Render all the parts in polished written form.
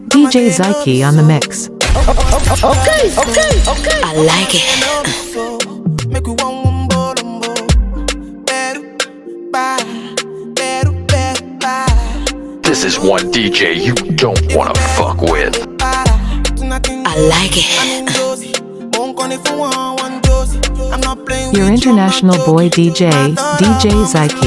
DJ Zyke on the mix. Okay. I like it. This is one DJ you don't wanna fuck with. I like it. Your international boy DJ, DJ Zyke.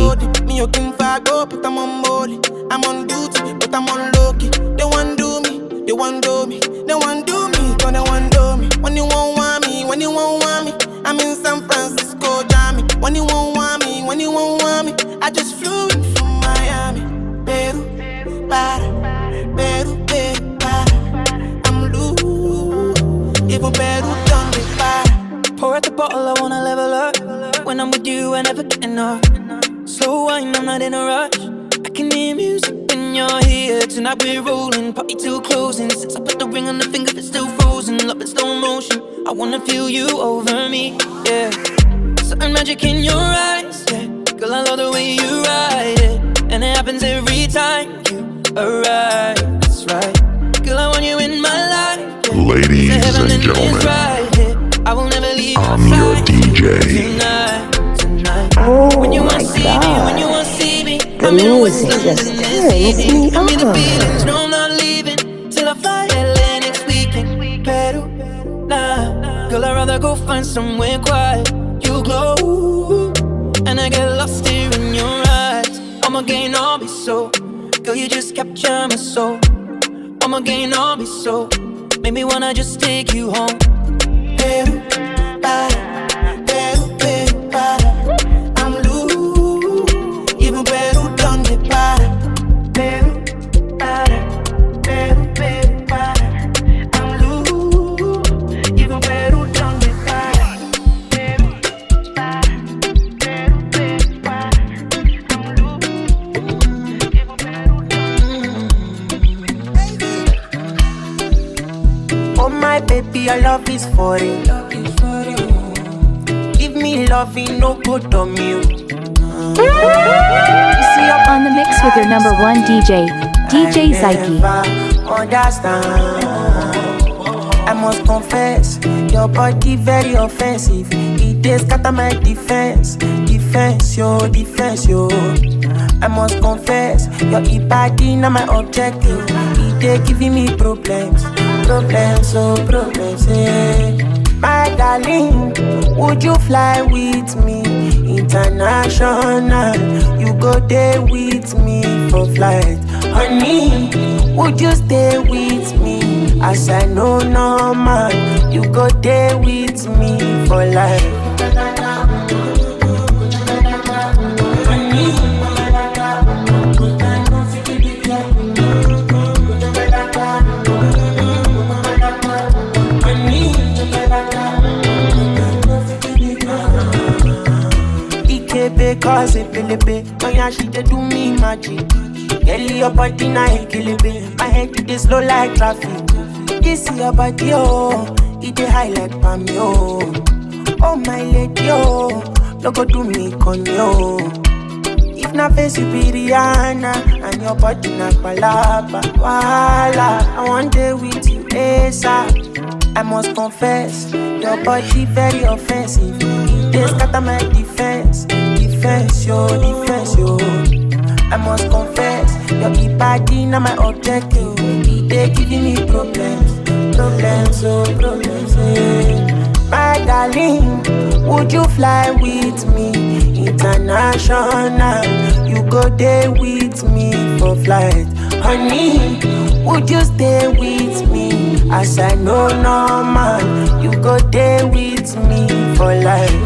I'm on duty, but I'm on low-key. They want do me, they want do me. They want do me, so they want do me. When you won't want me, when you won't want me, I'm in San Francisco, Jammy. When you won't want me, when you won't want me, I just flew in from Miami. Peru, para, Peru, para. I'm loose, even Peru done me para. Pour out the bottle, I wanna level up. When I'm with you, I never get enough. Slow wine, I'm not in a rush. I can hear music when you're here. Tonight we're rolling, party till closing. Since I put the ring on the finger, it's still frozen. Love in slow motion, I wanna feel you over me, yeah. Certain magic in your eyes, yeah. Girl, I love the way you ride it. And it happens every time you arrive, that's right. Girl, I want you in my life, yeah. Ladies and gentlemen, right, yeah. I will never leave I'm your DJ. Tonight. Oh when you my want to see God. me, when you want to see me, The music just turns me I'm in the on. feelings, no, I'm not leaving till I fly LA next weekend. Peru, nah, girl, I'd rather go find somewhere quiet. You glow, and I get lost here in your eyes. I'm again, I'll be so. Girl, you just capture my soul. I'm again, I'll be so. Make me wanna just take you home. Peru, para, Peru, para. I'm loose, even Peru done me para. Peru, para, Peru, para. I'm loose, even Peru done me para. Peru, para, Peru, para. I'm loose, even Peru done. Oh my baby, your love is for it. Give me loving, no good on you. On the mix with your number one DJ, DJ Zyke. Understand? I must confess, your body very offensive. It is scatter my defense, defense yo. I must confess, your body not my objective. It is giving me problems, yeah. My darling, would you fly with me international? You go there with me for flight. Honey, would you stay with me? As I know normal, you go there with me for life. Because it Philippe, my she dey do me magic. Girl, your body na ekilibe. My head it dey slow like traffic. This your body, oh, it dey high like palm, yo. Oh my lady, oh, no go do me con yo. If na face you be Rihanna, and your body na palapa, wala. I want day with you, ASAP. I must confess, your body very offensive. They scatter my defense yo. I must confess, your body not my objective. They giving me problems, yeah. My darling, would you fly with me international? You go there with me for flight. Honey, would you stay with me? As I know normal, you go there with me for life.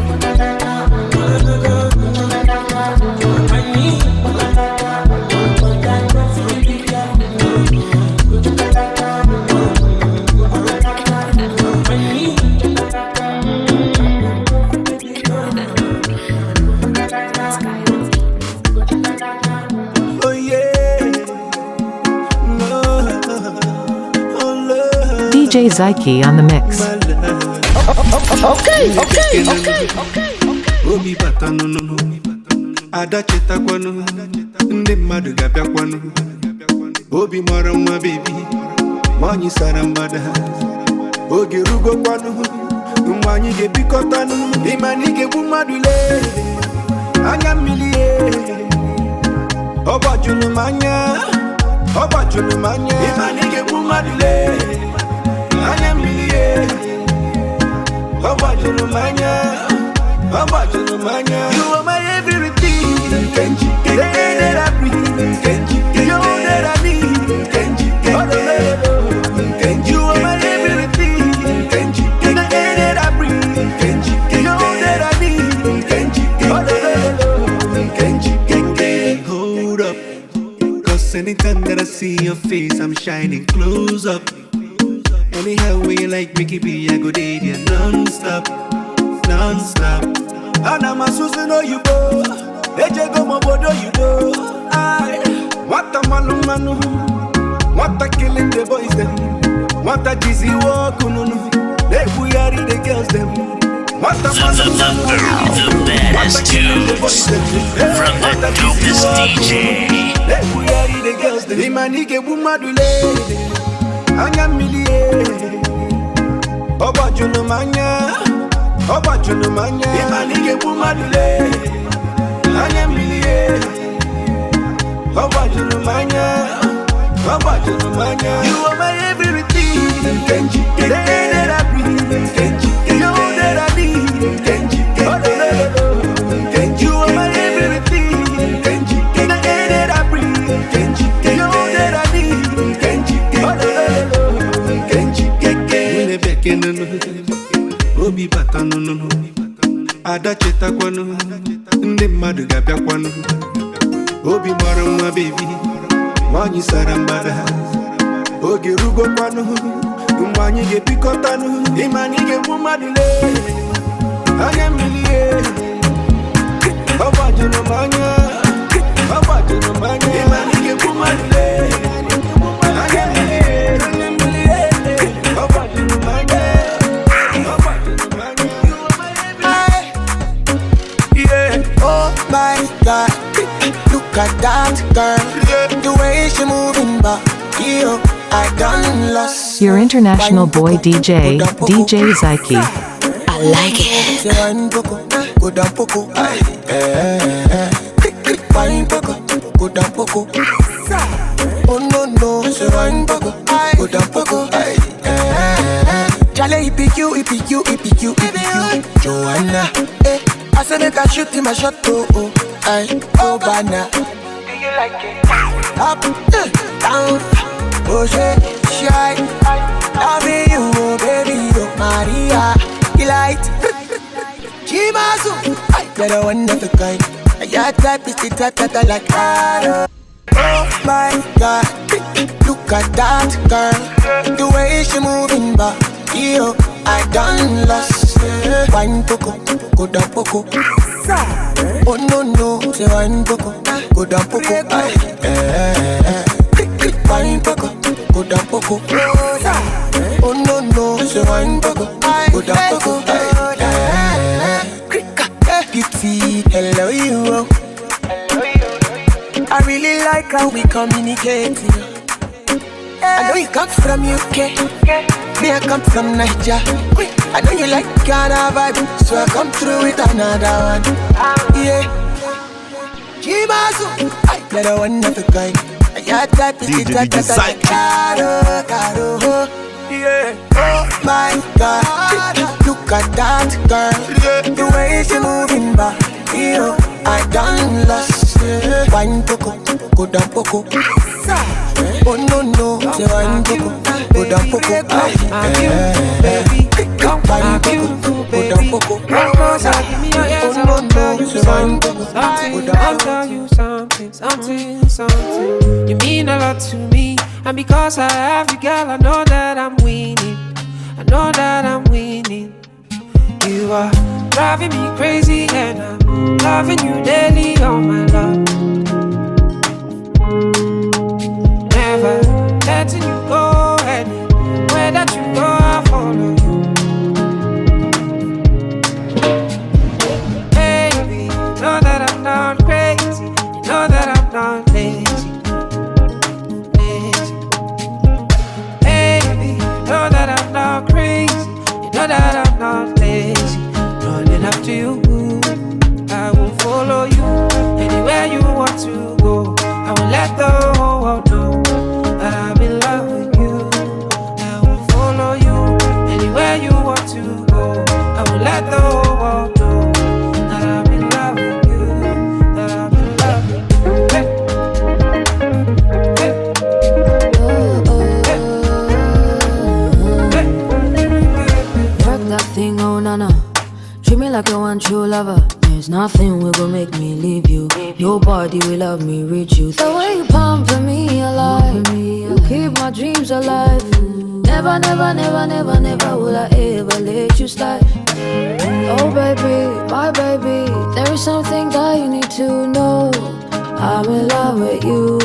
DJ Zyke on the mix. Okay. Obi bata no. Ada cheta kwano. Nde mmadụ ga-abịakwanụ. Obi mara nwa baby, nwanyị sara mbada. Oge rugokwanụ, mgbe anyị ga-ebikọtanụ. Ịma na ị ga-egbu mmadụ lee, anya mmiri ọ gbajuru m anya, ọ gbajuru m anya. Ịma na ị ga-egbu mmadụ lee, anya mmiri ọ gbajuru m anya, ọ gbajuru m anya. You are my everything, Kenji. The air that I breathe, Kenji. The all that I need, Kenji. Kenji. You are my everything, Kenji. The air that I breathe, Kenji. The all that I need, Kenji. Kenji. Hold up, 'cause anytime that I see your face, I'm shining close up. Anyhow way you like Mickey B, I go date you non-stop, non-stop. And I'm a Susan or you go, Eje go my bodo you do. What a manu, what a killing the boys them, what a dizzy walk, they booyari the girls them. What a manu, the baddest tunes from the dopest DJ. They booyari the girls them. Imanike bumadule. Anya milie, oba junu manya, oba junu manya. Imanike bumadule. Anya milie, oba junu manya, oba junu manya. You are my everything, Kenji. The air that I breathe, Kenji. The all that I need, Kenji. Kenji. You are my everything, Kenji. The air that I breathe, Kenji. The all that I need, Kenji. Obi batanunu, ada chetakwanu, ndị mmadụ ga-abịakwanụ. Obi mara nwa baby, nwanyị sara mbada. Oge rugokwanụ, mgbe anyị ga-ebikọtanụ. Ịma na ị ga-egbu mmadụ lee, anya mmiri ọ gbajuru m anya, ọ gbajuru m anya. Ịma na ị ga-egbu mmadụ lee, anya mmiri ọ gbajuru m anya. Oh my God, look at that girl, the way she moving back, yo, I done lost. Your international boy DJ, DJ Zyke. I like it. Go down poco, fine poco, go down poco. Oh no, say fine poco, go down poco. Jale EPQ, Joanna. I said make I shoot him a shot, oh, oh, banana. Do you like it? Up, down, oh, shy. Loving you, oh, baby, oh, Maria. Delight, Jimazu, you're the one of a kind. Your type is the type that I like. Oh my God, look at that girl, the way she moving back. Yo, I done lost. Wine poco, go down poco. Oh no, say wine poco, go down poco. Wine poco, go down poco. Oh no, say wine poco, go down poco. Beauty, hello you. I really like how we communicate. I know you come from UK, me I come from Niger. I know you like Ghana vibe, so I come through with another one. Yeah, Jimazu, you're the one of a kind. Your type is the type that I like. Caro, yeah. Oh my God, look at that girl, the way she moving back. Yo, I done lost. Wine poco, go down poco. Oh no, say wine poco, go down poco. Wine poco, go down poco. Oh no, say wine poco, go down poco. I'll tell you something. You mean a lot to me, and because I have you, girl, I know that I'm winning. I know that I'm winning. You are driving me crazy, and I'm loving you daily, oh my love. Never letting you go, anywhere that you go, I'll follow you. Baby, you know that I'm not crazy. You know that I'm not lazy. Baby, you know that I'm not crazy. You know that I'm not lazy. Running after you, I will follow you anywhere you want to go. I will let the whole world know that I'm in love with you. I will follow you anywhere you want to go. I will let the whole world know that I'm in love with you. That I'm in love with you. Hey. Work that thing, oh nana. Treat me like a one true lover. There's nothing will go make me leave you. Nobody will love me, reach you. The way you pump for me alive, you keep my dreams alive. Never, never, never, never, never will I ever let you slide. Oh baby, my baby, there is something that you need to know. I'm in love with you,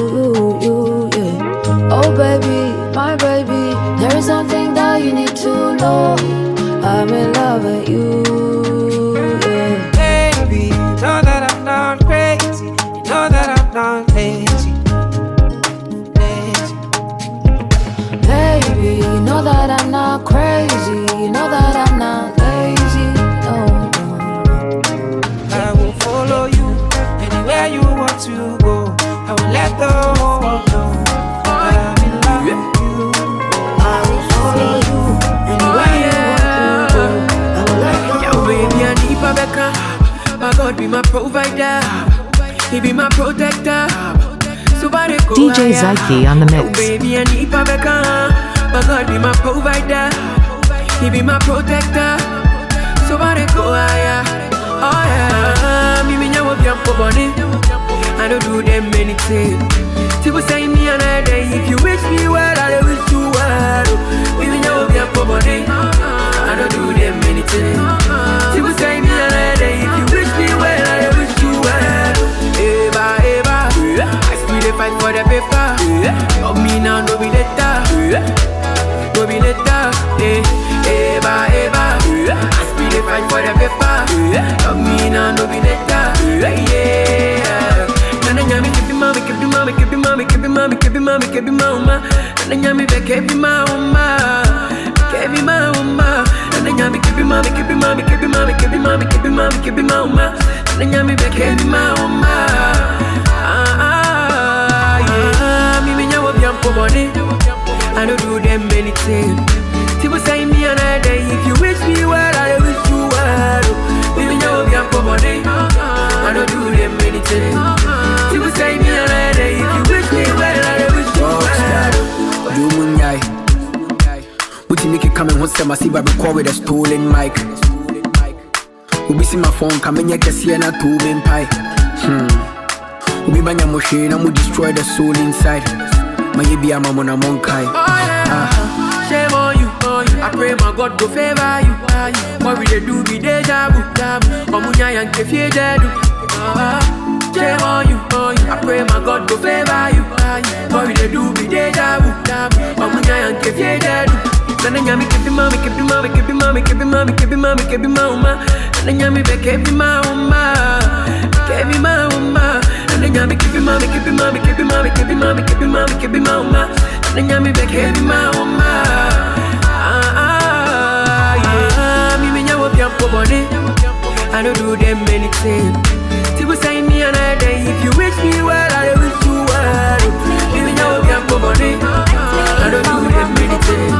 yeah. Oh baby, my baby, there is something that you need to know. I'm in love with you, yeah. Baby, you know that I'm not crazy. You know that I'm not lazy. Baby, you know that I'm not crazy. You know that I'm not lazy. No, no. I will follow you anywhere you want to go. I will let the whole world know that I'm in love with you. I will follow you anywhere you want to go. I will let the whole world know. Baby, I need Rebecca. My God be my provider. He be my protector. DJ Zyke on the mix. Oh, baby, I need Rebecca. My God be my provider. He be my protector. Somebody go higher. Oh yeah. Me nyawo biampo boni. I don't do them anything. People say me another day. If you wish me well, I wish you well. Me nyawo biampo boni. I don't do them anything. People say me another day. If you wish me well, I wish you well. Eva, Eva, I still dey fight for the paper. Love me now, no be later. No be later. Eva, Eva, I still dey fight for the paper. Love me now, no be later. Yeah. Nana nyami kebi mama, kebi mama, kebi mama, kebi mama, kebi mama, kebi mama. Nana nyami be kebi mama, kebi mama. Nana nyami kebi mama, kebi mama, kebi mama, kebi mama, kebi mama, kebi mama. Nana nyami be kebi mama. Me nyawo biampo boni. I don't do them anything. People say me another day. If you wish me well, I wish you well. Me nyawo biampo boni. I don't do them anything. People say me another day. If you wish me well, I wish you well. Do munyai. Would you make it coming once I see Baby call with a stolen mic? Ubi see my phone coming here can see na two men pie. Ubi banya machine and we destroy the soul inside. My baby I'm on a monkai. Shame on you, I pray my God go favor you. What we do be deja vu. Omunya yang kefie dedu. Shame on you, I pray my God go favor you. What we do be deja vu. Omunya yang kefie dedu. Nana nyami kebi mama, kebi mama, kebi mama, kebi mama, kebi mama, kebi mama. Nana nyami be kebi mama, kebi mama. Nana nyami kebi mama, kebi mama, kebi mama, kebi mama, kebi mama, kebi mama. Nana nyami be kebi mama. Me nyawo biampo boni. I don't do them anything. People say me another day. If you wish me well, I wish you well. Me nyawo biampo boni. I don't do them anything.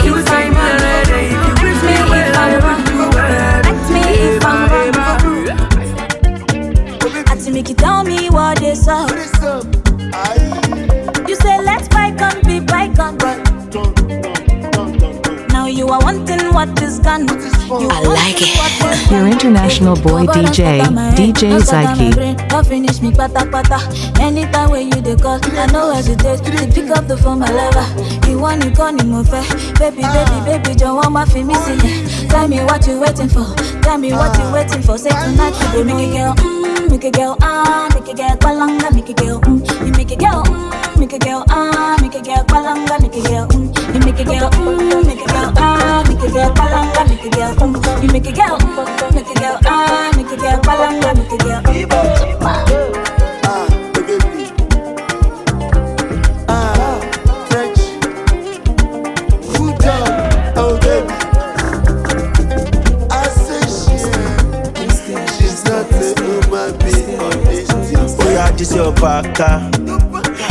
People say me another day. If you wish me well, I wish you well. Ask me if I'm wrong. Ask me, tell me what is up. You say let's bygone be bygone. Now you are wanting what is gone. I like it. Your international boy DJ Zyke. Don't finish me pata pata. Anytime when you dey call, I know hesitate to pick up the phone, my lover. You want to call me more fair. Baby, baby, baby, don't want my feel missing. Tell me what you waiting for. Tell me what you waiting for. Say tonight you go make it girl, make it girl, make it girl, palanga, make it girl, you make it girl, make it girl, make it girl, palanga, make it girl, you make it girl, make it girl, make it girl, palanga, make it girl, you make it girl, make it girl, palanga, make it girl. this your baka.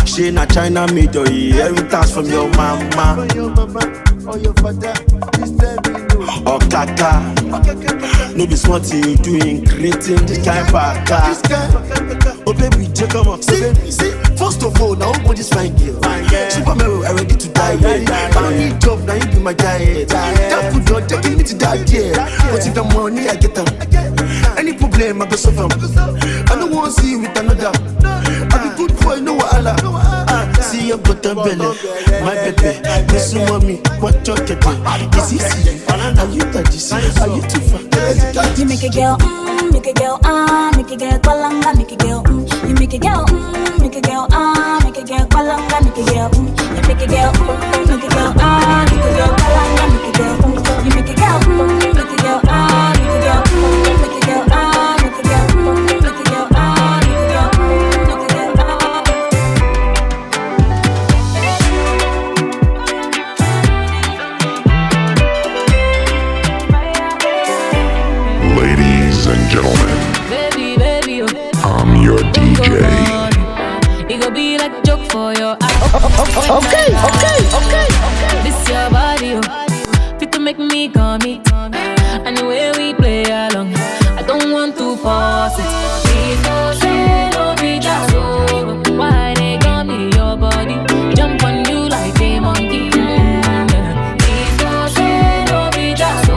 She na China made or inheritance from your mama. Or your father, or kaka. No be smart thing you doing, creating this kind of baka. Oh baby, check come up. See, first of all, now open this fine girl. Superman, I ready to die. I need job, now you be my diet. That food don't take me to die, yeah. But if the money I get them, any problem I go solve them. I don't want to see you with another. I be good boy, no wahala. See your butter belly, my baby. Listen mommy, what you're getting. Is easy. Are you that this? Are you too far? You make a girl, make a girl, make a girl, palanga, make a girl, you make a girl, make a girl, make a girl, palanga, make a girl, you make a girl, make a girl, make a girl, palanga, make a girl, you make a girl, make a girl, make a girl, make a girl, make a girl, make a girl, make a girl. Ladies and gentlemen, Baby, I'm your DJ. it go be like joke for your eyes. Okay. This your body, fit to make me come it. And the way we play along, I don't want to force it. Please don't say no be just so. Why they got me your body? Jump on you like a monkey. Please don't say no be just so.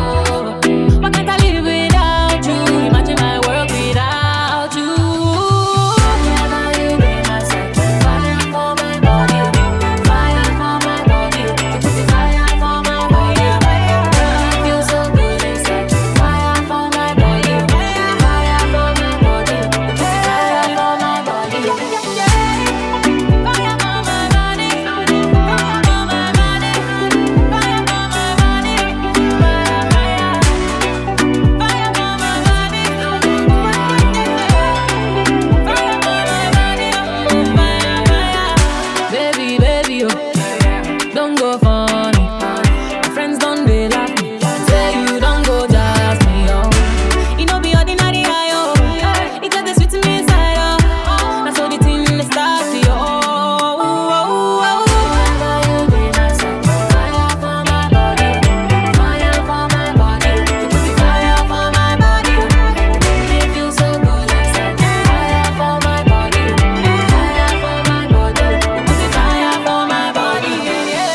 Why can't I live without you? Imagine my world without you. Whenever you be my side, fire for my body, fire for my body, fire for my body. I feel so good inside. Fire for my body, fire for my body, fire for my body. Fire for my body, fire for my body, fire for my body, Baby, oh, don't go funny. My friends don't they laugh me. Say you don't go just me, oh. You know be ordinary, oh. It just sweet to me inside, oh. That's all the thing in the start, oh. Whenever you be my side, fire for my body, fire for my body, fire for my body. It feels so good inside. Fire for my body, fire for my body, fire for my body.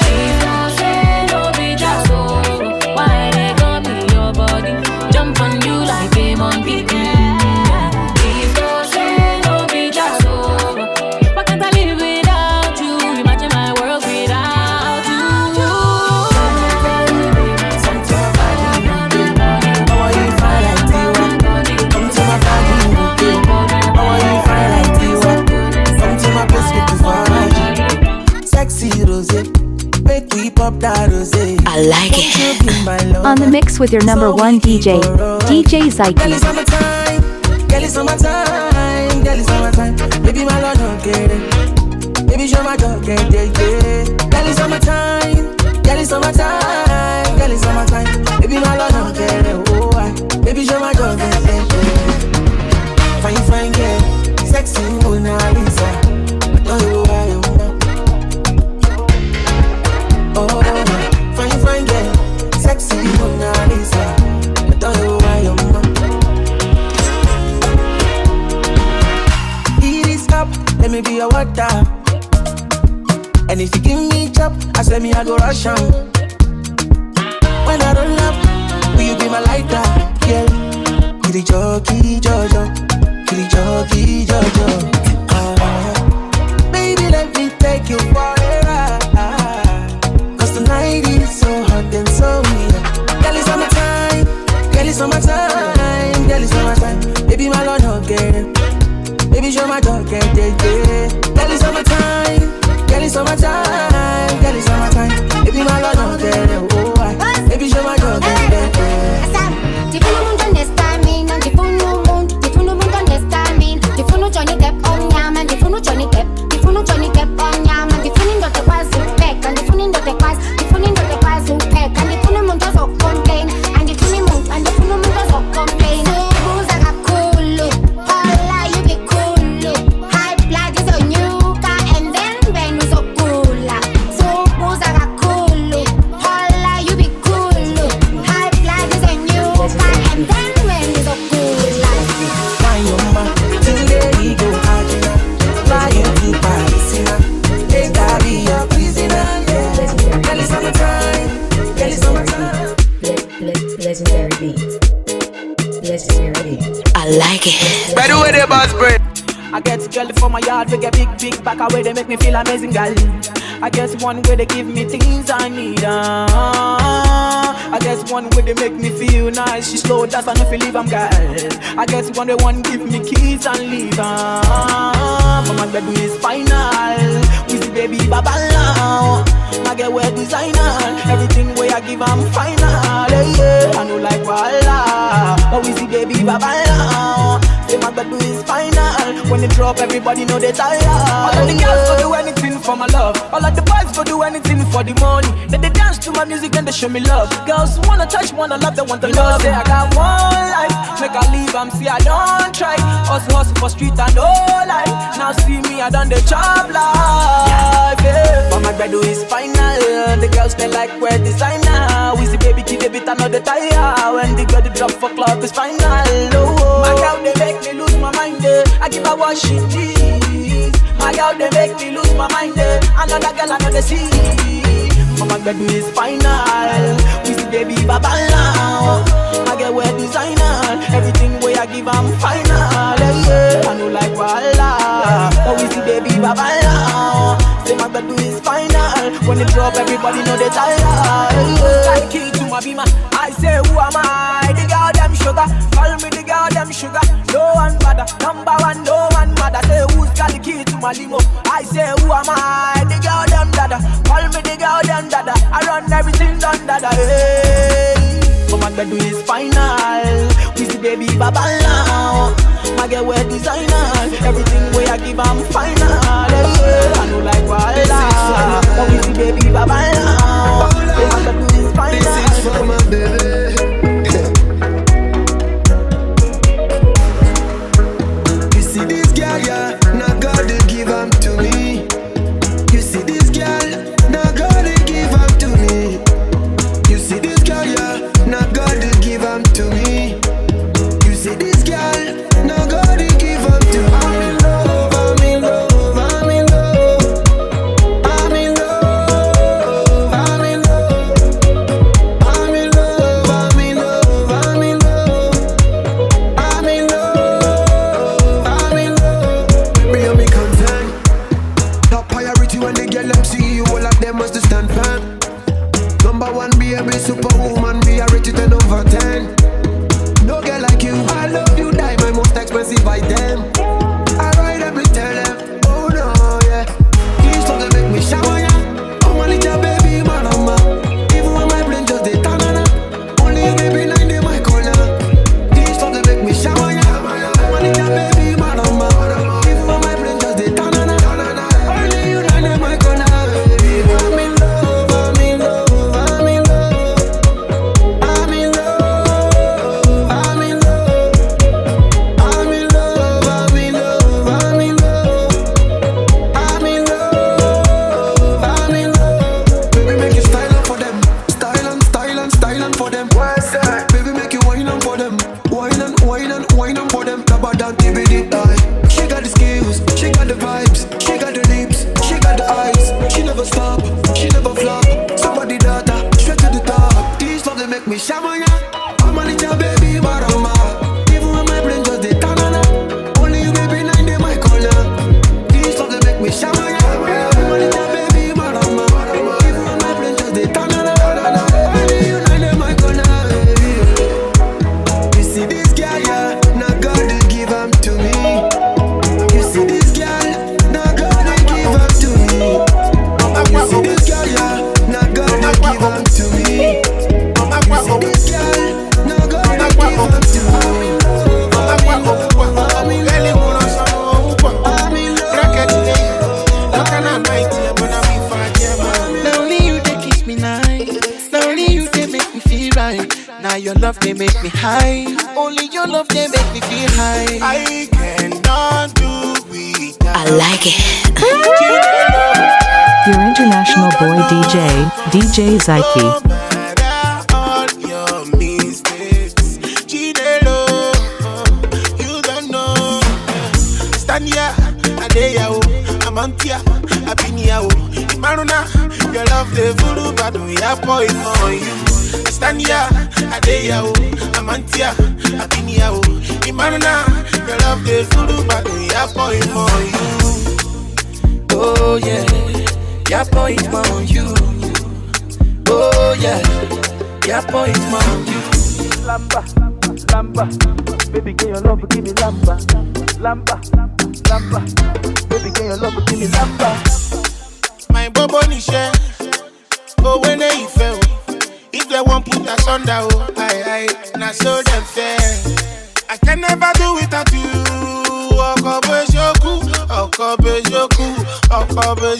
Please don't say no be just so. Why they got me your body? Jump on you like a monkey. Please don't say no be just so. Why can't I live without you? Imagine my world without you. How are you fine like Tiwa? Come to my party, okay? How are you fine like Tiwa? Come to my place with the fun. Sexy rose, make we pop that rose. I like it. On the mix with your number one DJ, DJ Girl, Zyke. it's summertime. Girl, it's summertime. Girl, it's summertime. Baby, my lord, don't get it. Baby, show my dog, get it, yeah. Girl, it's summertime. Girl, it's summertime. Girl, it's summertime. Baby, my lord, don't get it. Oh, I. Baby, show my dog, get it, yeah. Fine, girl. Sexy Mona Lisa. I don't know why you want. Oh, fine, girl. Sexy Mona Lisa. I don't know why you want. It is up, let me be your water. And if you give me chop, I say me I go rush on. When I roll up, will you be my lighter? Yeah. Kitty Jojo, Kitty Jojo. Baby, let me take you for a ride. Cause tonight is so hot and so weird. Girl, it's summertime. Girl, it's summertime. Girl, it's summertime. Baby, my lord, don't get it. Baby, show my dog, get it, yeah. Girl, it's summertime. Girl, it's summertime. Girl, it's summertime. Baby, my lord, don't get it. Oh, I. Baby, show my dog, get it, yeah. Johnny Depp on yam and the phone Johnny Depp on yam and the phone ndo te kwazi pek and the phone ndo te kwazi pek and the phone ndo zo complain and the phone ndo zo complain. So who's a cool? Holla, you be cool. High spray. I get jelly for my yard, we get big back away, they make me feel amazing, girl. I guess one way they give me things I need. I guess one way they make me feel nice. She slow, that's enough to leave, I'm girl. I guess one day one give me keys and leave. But my baby is final. We see baby baba now. I get wear designer. Everything way I give, I'm final. Yeah, I know like voila. But we see baby baba now. Say my baby is final. When they drop, everybody know they tired. All of the girls go do anything for my love. All of the boys go do anything for the money. Then they dance to my music and they show me love. Girls wanna touch, wanna love, they want the love. Say I got one life, make I leave, I'm see I don't try. Hustle for street and all life. Now see me, I done the job life. Yeah. But my bread is final. The girls they like wear designer. We see baby kid a bit another tire. When the girl they drop for club is final. Oh, my girl they make me lose my mind. I give her what she needs. My girl they make me lose my mind. Another girl another see. But my baby is final. We see baby baba now. I get wear designer. Everything way I give I'm final. Yeah, I know like voila. But we see baby baba now. Say my baby is final. When they drop everybody know they tired. Yeah. Key to my beamer. I say who am I? The girl them sugar. Call me the girl them sugar. No one bother. Number one no one mother. Say who's got the key to my limo? I say who am I? The girl them dada. Call me the girl them dada. I run everything done dada. Hey. But my baby is final. We see baby baba now. I get wear designer. Everything way I give I'm final. Yeah. I know like voila. But we see baby baba now. My baby is final. This is for my baby. You see this girl, yeah, now God they give them to me. You see this girl, now God they give them to me. You see this girl, yeah, now God they give them to me. You see this girl, now God they give them to me. I'm in love, I'm in love, I'm in love. I'm in love, I'm in love. I'm in love, I'm in love, I'm in love. I'm in love, I'm in love. Baby, you me content. Top priority when they get them see you, all of them must stand firm. Number one, baby, superwoman, me I rate you 10 over 10. No girl like you, I love you, die my most expensive item. I ride every tell them, oh no, yeah. These songs they make me shower, yeah. Oh my little baby, my mama. Even when my brain just dey tanana. Only you baby, 9 day my corner. These songs they make me shower, yeah. Oh my little baby, my mama. Even when my brain just dey tanana. Only you 9 day my corner. I'm in love, I'm in love, I'm in love. I'm in love, I'm in love. I'm in love, I'm in love, I'm in love. I'm in love, I'm in love. Baby, make you style on for them. Style on for them. Baby, make you wine on for them. Wine on for them. Taba down TBD. She got the skills, she got the vibes, she got the lips, she got the eyes. She never stop, she never flop. Somebody data, straight to the top. These love they make me shamanya. I'm a little baby, marama. Even when my brain just dey tanana. Only you baby 9 day my corner. These love they make me shamanya. I'm a little baby, marama. Even when my brain just dey tanana. Only you 9 day my corner. You see this girl, yeah, now God they give them to me. You see this girl, now God they give them to me. You see this girl, yeah, now God they give them to me. You see this girl, now God they give them to me. I'm in love, I'm in love, I'm in love. Now only you they kiss me nice. Now only you they make me feel right. Now your love they make me high. Only your love they make me feel high. I cannot do without. I like it. Your international boy DJ, DJ Zyke. All your mistakes, Chinelo, you don't know. Stand here, and there you. Amantia, Abinia, Maruna, your love the voodoo, but we are poison on you. Stand here, Adeya, Amantia, Abinia, Maruna, your love the voodoo, but we are poison on you. Oh yeah, your poison on you. Oh yeah, your poison on you. Lamba, lamba, baby, can your love give me lamba, lamba, lamba, baby, can your love give me lamba. My bobo ni share, oh when they fell, if they won't put us under, oh I, na so them fair. I can never do without you. Okobe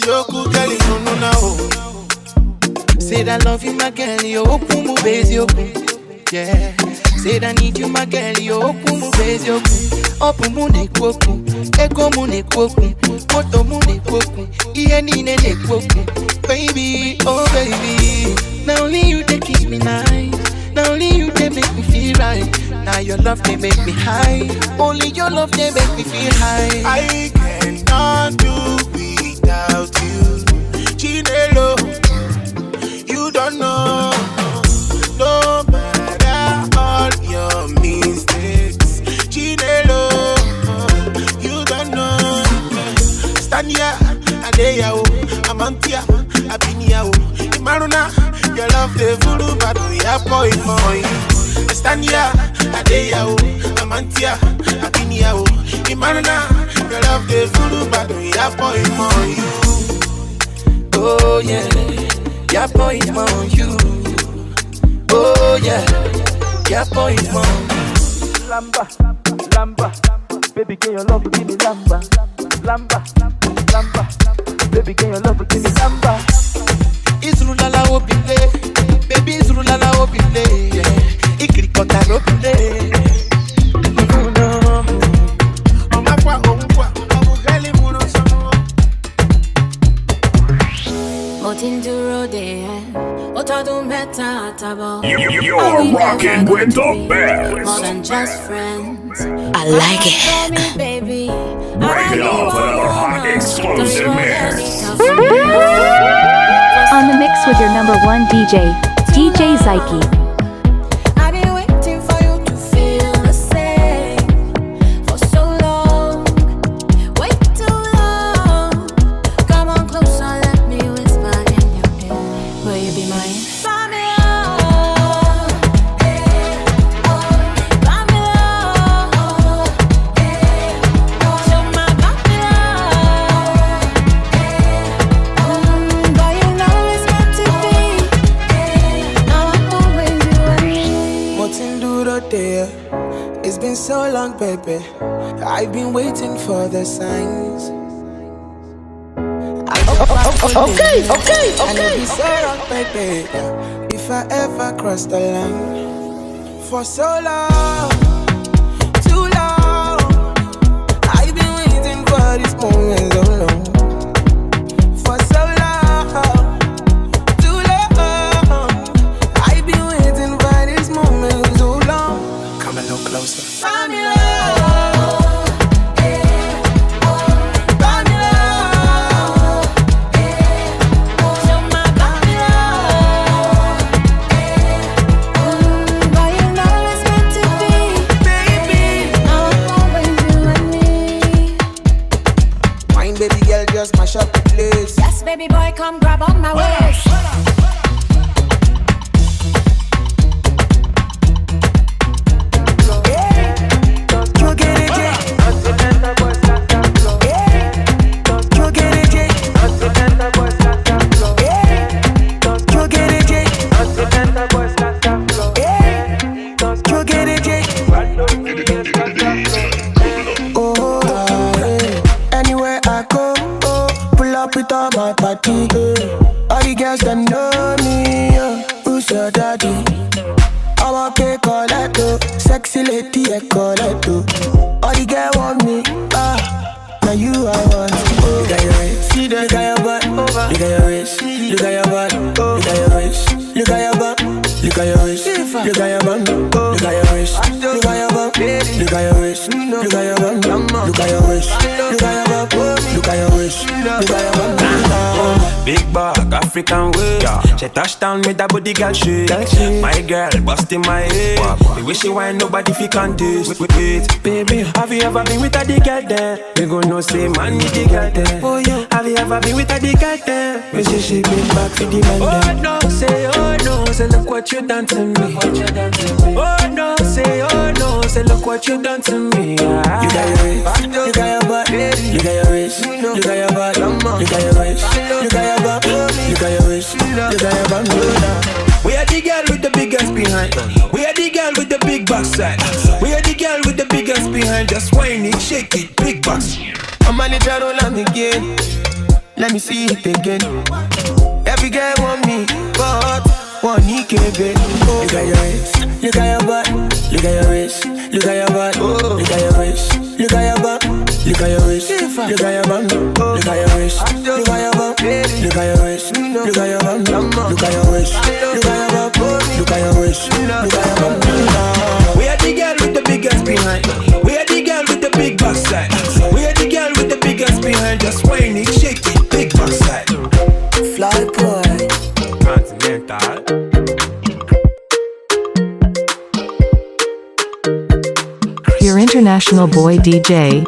joku, girl you know now. Say that love you my girl, you open my base yoku. Yeah, say that need you my girl, you open my base yoku. Open mune kwoku, ego mune kwoku, moto mune kwoku, iye nine ne kwoku. Baby, oh baby, now only you they kiss me nice, now only you they make me feel right. Now your love they make me high, only your love they make me feel high. I cannot do without you, Chinelo. You don't know, no matter all your mistakes, Chinelo. You don't know. Stand here, Adeya, Amantia, Abinia, Maruna, your love the voodoo, but we are poison on you. Stand here, Adeya, Amantia, Abinia, Maruna, your love the voodoo, but we are poison on you. Oh yeah, your poison on you. Oh yeah, your poison on you. Lamba, lamba, baby, can your love give me lamba, lamba, lamba, baby, can your love give me lamba. Izrulala opile, baby Izrulala opile, Ikrikota opile. You're rocking with the best. More than just friends. I like it. Baby. Break it off another hot explosive mix. On the mix with your number one DJ, DJ Zyke. I've been waiting for you to feel the same for so long. Wait too long. Come on closer, let me whisper in your ear. Will you be mine? It's been so long, baby. I've been waiting for the signs. Okay. And it'll be so wrong, baby, if I ever cross the line. For so long, too long, I've been waiting for this moment so long. For so long, too long, I've been waiting for this moment so long. Come a little closer. Mash up the place. Yes, baby boy, come grab on my waist. All the girls them know me, who's your daddy? I'm okay, Coletto, sexy lady, Coletto. All the girls want me, now you I want. Look at your waist, look at your butt, look at your waist, look at your butt, look at your waist, look at your butt, look at your waist, look at your butt, look at your waist, look at your butt, look at your waist, look at your butt, look at your waist, look at your butt, look at at your waist. Look at your bum. Big bag, African waist. She touch down with that body girl shake. My girl busting my head. The way she whine nobody fi contest. Wait, baby, have you ever been with a the girl there? We gon' know say man need the girl there. Oh yeah, have you ever been with a the girl there? We say she bring back for the man there. Oh no, say look what you done to me. Oh no, say look what you done to me. You got your waist, you got your butt, you got your waist, you got your butt, you got your waist, you got your butt, you got your waist, you got your butt. We are the girl with the biggest behind. We are the girl with the big backside. We are the girl with the biggest behind. Just whine it, shake it, big backs. I'm on the roll on again. Let me see it again. Every girl want me, but one he can't be. Look at your waist, look at your butt, look at your waist, look at your butt, look at your waist, look at your butt, look at your waist, look at your bum, look at your waist, look at your bum, look at your waist, look at your bum, look at your waist, look at your bum, look at your waist, look at your bum. We are the girl with the biggest behind. We are the girl with the big backside. We are the girl with the biggest behind. Just whine it, shake it, big backside. Fly boy, Continental. Your international boy DJ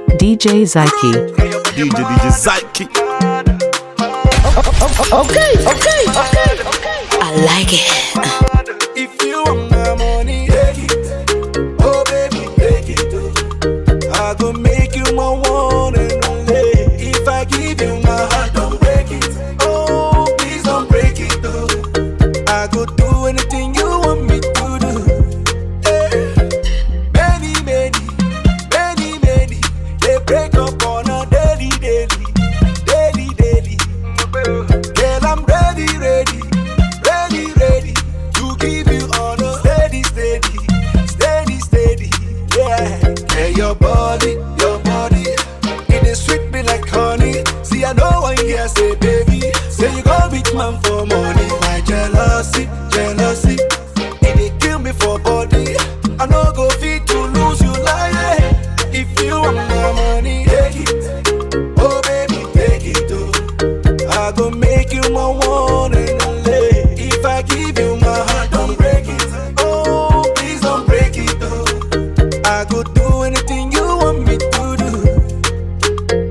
Zyke. DJ Zyke. Okay. I like it. If you want my money, take it. Oh baby, take it. I go make you my one and only. If I give you my heart, don't break it. Oh, please don't break it. I go do anything you want me to do. Many, they break up on a daily. Girl, I'm ready to give you all the steady, yeah. Hey, your body, it is sweet me like honey. See, I know one here say, baby, say you go big man for money. My jealousy, it kill me for body. I no go fit to lose you like if you want my money, take it. Oh baby, take it too. I go make you my one and only. If I give you my heart, don't break it. Oh, please don't break it too. I go do anything you want me to do.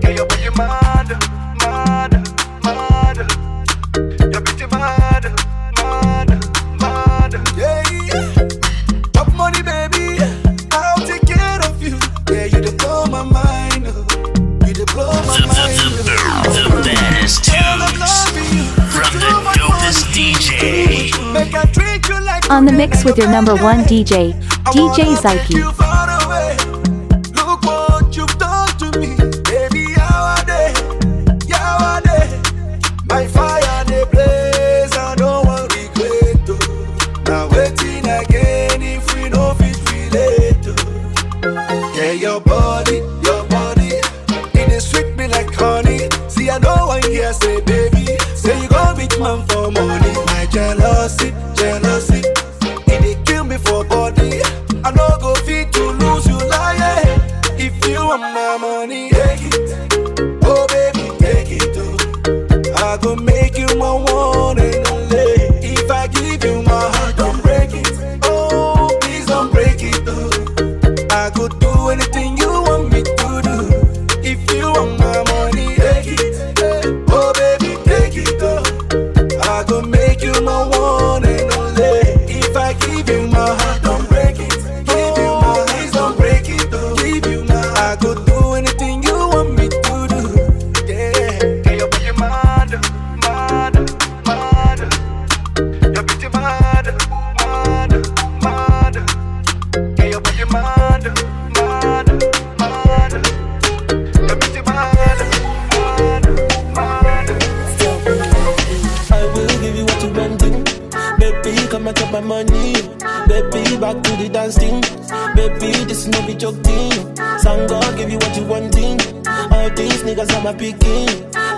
Yeah, your body mad. Your bitch mad. Yeah. Top money, baby. I'll take care of you. Yeah, you dey blow my mind. You dey blow my mind. The baddest tunes from the dopest DJ. Make I treat you like On the mix with your number one DJ Zyke. Look what you've done to me, baby. How are they? My fire they blaze, I don't want regret. Now waiting again if we know fit relate. Yeah, your body, it is sweet me like honey. See, I know one here say, baby, say you go big man for money. My jealousy, it kill me for body. I no go fit to lose you like if you want my money, take it. Oh baby, take it too. I go make you my one and only. If I give you my heart, don't break it. Oh, please don't break it too. I go do anything you want me to do. If you want my money, take it. Oh baby, take it too. I go make you my one and only. If I give you my heart, don't break it. Give you my heart, please don't break it too. Give you my heart, I go do anything you want me to do. Yeah, your body mad. Your bitch mad. Yeah, your body mad. Your bitch mad. I will give you what you wanting. Baby, come and take my money. Baby, back to the dance thing. Baby, this no be joke thing. Sangha, give you what you wanting. All these niggas are my picking.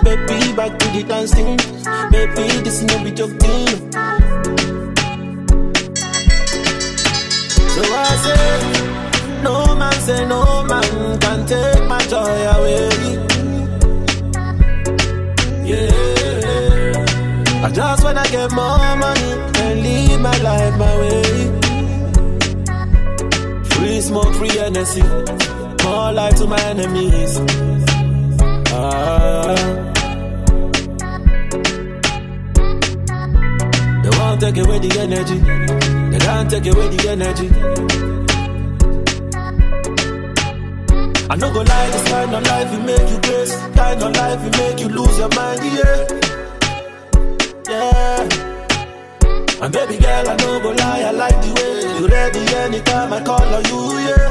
Baby, back to the dance thing. Baby, this no be joke thing. So I say no man can take my joy away. Yeah, I just wanna get more money and live my life my way. Free smoke, free energy, more life to my enemies. They won't take away the energy. They can't take away the energy. I no go lie, this kind of life will make you crazy. Kind of life will make you lose your mind, yeah. Yeah. And baby girl, I no go lie, I like the way you ready anytime I call on you, yeah.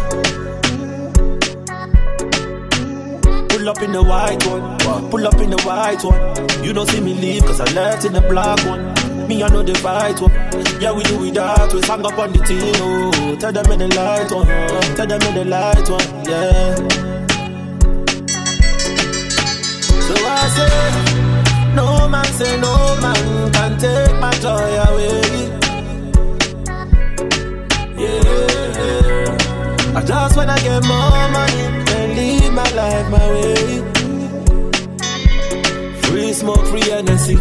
Pull up in the white one, pull up in the white one. You don't see me leave cause I left in the black one. Me, I know the right one. Yeah, we do it that way. Hang up on the team, oh. Tell them in the light one. Tell them in the light one, yeah. So I say, no man say no man can take my joy away. Yeah, I just wanna get more money and live my life my way. Free smoke, free energy,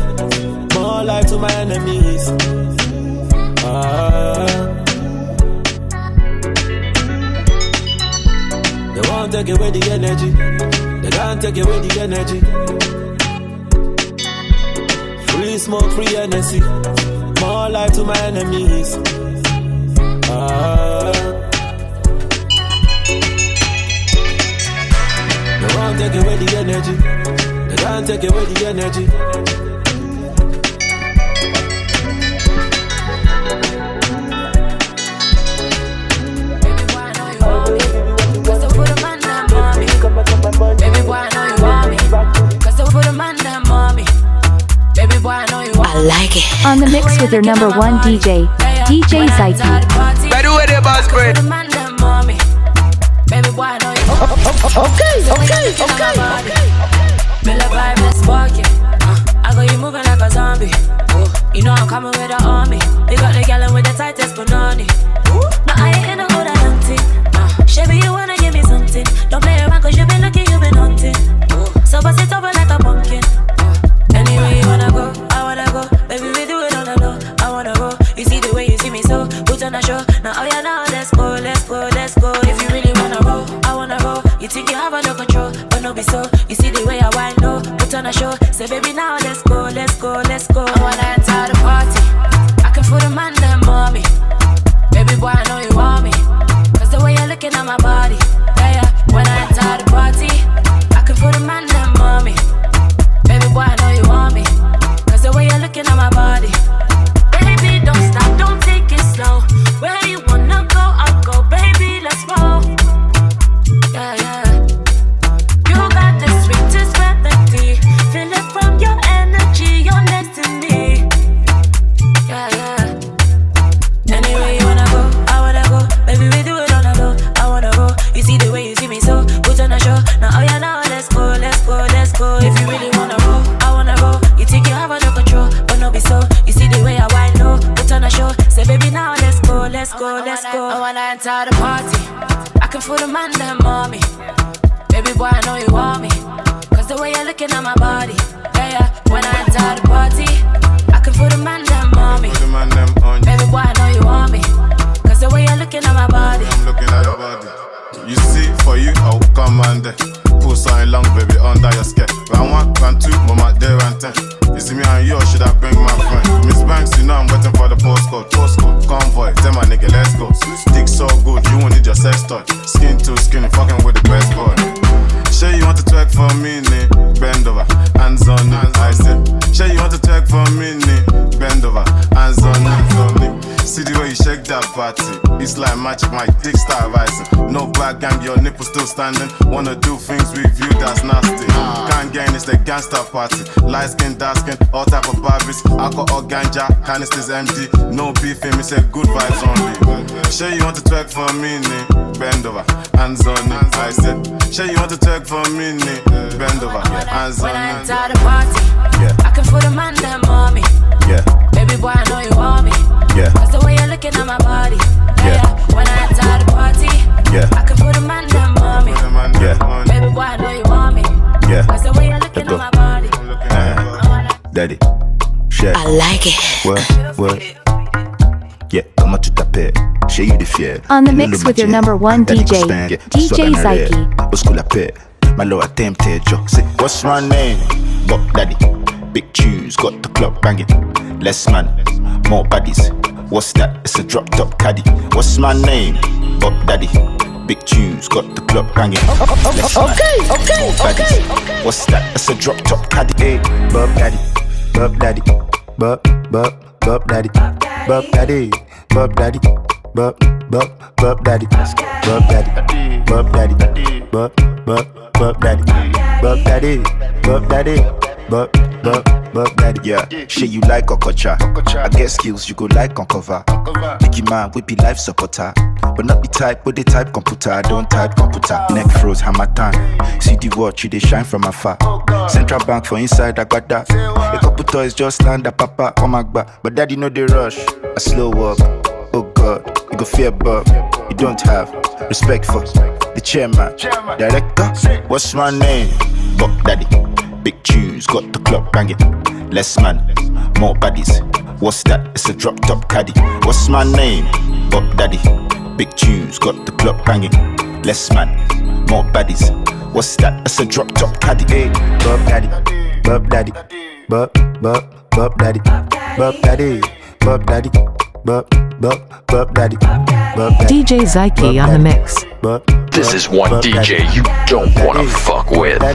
more life to my enemies. They won't take away the energy. They can't take away the energy. Free smoke, free energy, more life to my enemies. They won't take away the energy. They can't take away the energy. Baby boy, I know you want me. Cause I put a man down, mommy. Baby boy, I know you want me. I like it. On the mix with your number one DJ, DJ Zyke. By the way, the boss bread. Baby boy, I know you want me. Okay. Feel the vibe, let's spark it. I got you moving like a zombie. You know I'm coming with the army. They got the gallon with the tightest banana. No, I ain't in the hood, I don't think. Shabby, you wanna give me something. Don't play around cause you been lucky, you been hunting. So bust it over like a pumpkin. Anywhere you wanna go, I wanna go. Baby, we do it on the low, I wanna go. You see the way you see me so, put on a show. Now, oh yeah, now let's go. If you really wanna roll, I wanna roll. You think you have under control, but no be so. You see the way I wind low, put on a show. Say baby, now let's go. I wanna enter the party. I can feel the man down, mommy. Baby boy, I know you want me. The way you're looking at my body, yeah. When I enter the party, I can put a man down, mommy. Baby boy, I know you want me. Cause the way you're looking at my body. Baby, don't stop, don't take it slow. Where you wanna go, I'll go. Baby, let's roll. Yeah. You got the sweetest melody. Feel it from your energy, you're next to me. Yeah. Anywhere you wanna go, I wanna go. Baby, we do it. You see the way you see me so, put on a show. Now, oh yeah, now let's go. If you really wanna roll, I wanna roll. You think you have under control, but no be so. You see the way I wind low, put on a show. Say baby, now let's go. I wanna enter the party. I can feel the man down, mommy. Baby boy, I know you want me. Cause the way you're looking at my body, yeah. When I enter the party, I can feel the man down, mommy. Baby boy, I know you want me. Cause the way you're looking at my body, I'm looking at your body. You see, for you, I'll come and pull something long, baby, under your skirt. Round 1, round 2, mama, there and 10. You see me and you, should I bring my friend? Miss Banks, you know I'm waiting for the postcode. Convoy, tell my nigga, let's go. Dick so good, you won't need your sex toy. Skin to skin, fucking with the best boy. Sure you want to twerk for me, bend over, hands on me. I said, sure you want to twerk for me, bend over, hands on me. See the way you shake that body, it's like magic, my dick start rising. No black gang, your nipples still standing. Wanna do things with you, that's nasty. Can't gain, it's the gangster party. Light skin, dark skin, all type of Barbies. Alcohol, ganja, canisters empty. No beefing, me say good vibes only. Sure you want to twerk for me, bend over, hands on me. I said, sure you want to twerk for me, bend over, hands on me. When I enter the party, I can feel the man down, mommy. Baby boy, I know you want me. Cause the way you're looking at my body, When I enter the party, I can feel the man down, mommy. Baby boy, I know you want me. Cause the way you're looking at my body. daddy. Share. I like it. What? Yeah, comment tu t'appelles? Chez you the fier. On the mix with your number one DJ, DJ Zyke. What's cool up here? My low attempted joke. Say, what's my name? Buck Daddy. Big tunes, got the club banging. Less man, more baddies. What's that? It's a drop top caddy. What's my name? Buck Daddy. Big tunes, got the club banging. Less man, more baddies. What's that? It's a drop top caddy. Hey, Bub Daddy, Bub Daddy, Bub Daddy, Bub Daddy, Bub Daddy, Bub Daddy, Bub Daddy, Bub Daddy, Bub Daddy, Bub Daddy, Bub Daddy, Bub Daddy. Yeah, shit you like Okocha. I get skills you go like on cover. Biggie man, we be life supporter. But not the type, but the type computer. I don't type computer. Neck froze, hammer time. See the watch, you they shine from afar. Central bank for inside, I got that. A couple toys just land at papa, oh my god. But daddy know they rush. A slow walk, oh god. You go fear Bob, you don't have respect for the chairman, director. What's my name? Buck Daddy. Big tunes, got the club banging. Less man, more baddies. What's that? It's a drop top caddy. What's my name? Buck Daddy. Big tunes, got the club banging. Less man, more baddies. What's that? It's a drop top caddy. Hey, Bub Daddy, Bub Daddy, Bub Daddy, Bub Daddy, Bub Daddy, Bub Daddy, Bub Daddy. DJ Zyke on the mix. This is one DJ you don't wanna fuck with. Bub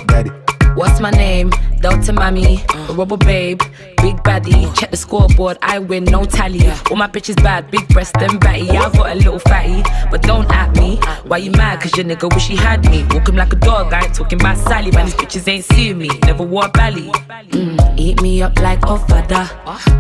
Daddy. What's my name? Delta Mami, Rubber Babe, Big Baddie. Check the scoreboard, I win, no tally. All my bitches bad, big breast and batty. I got a little fatty, but don't at me. Why you mad? Cause your nigga wish he had me. Walk him like a dog, I ain't talking about Sally. Man, these bitches ain't seeing me, never wore a belly. Eat me up like Ofada,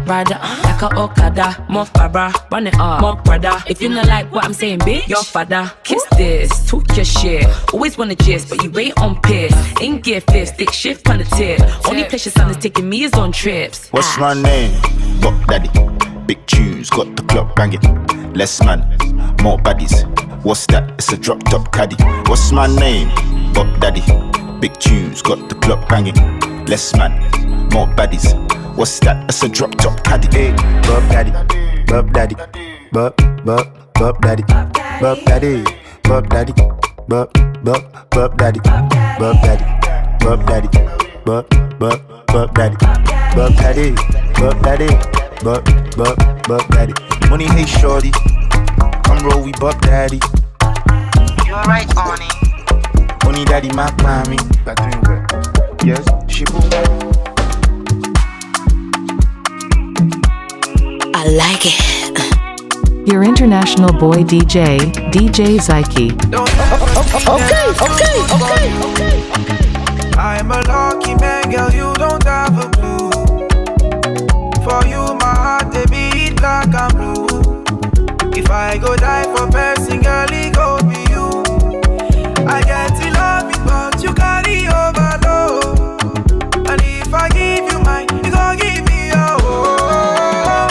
ride it like a Okada. More Farah, run it up, more brother. If you not like what I'm saying, bitch, your father. Kiss this, talk your shit. Always wanna gist, but you ain't on piss. Ain't gear fifth, stick shift on the tip. Only place your son is taking me is on trips. What's my name? Buck Daddy. Big tunes, got the club banging. Less man, more baddies. What's that? It's a drop top caddy. What's my name? Buck Daddy. Big tunes, got the club banging. Less man, more baddies. What's that? It's a drop top caddy. Hey, Bub Daddy, Bub Daddy, Bub Daddy, Bub Daddy, Bub Daddy, Bub Daddy, Bub Daddy, Bub Daddy, Bub Daddy, Bub Daddy, Bub Daddy, Bub Daddy. Money, hey shorty, come roll we Bub Daddy. You're right on it. Money daddy, my mommy. Yes, she boom. I like it. Your international boy DJ, DJ Zyke. Okay. I'm a lucky man, girl, you don't have a clue. For you, my heart, they beat like I'm blue. If I go die for person, girl, it go be you. I get to love it, but you carry overload. And if I give you mine, you gon' give me your own.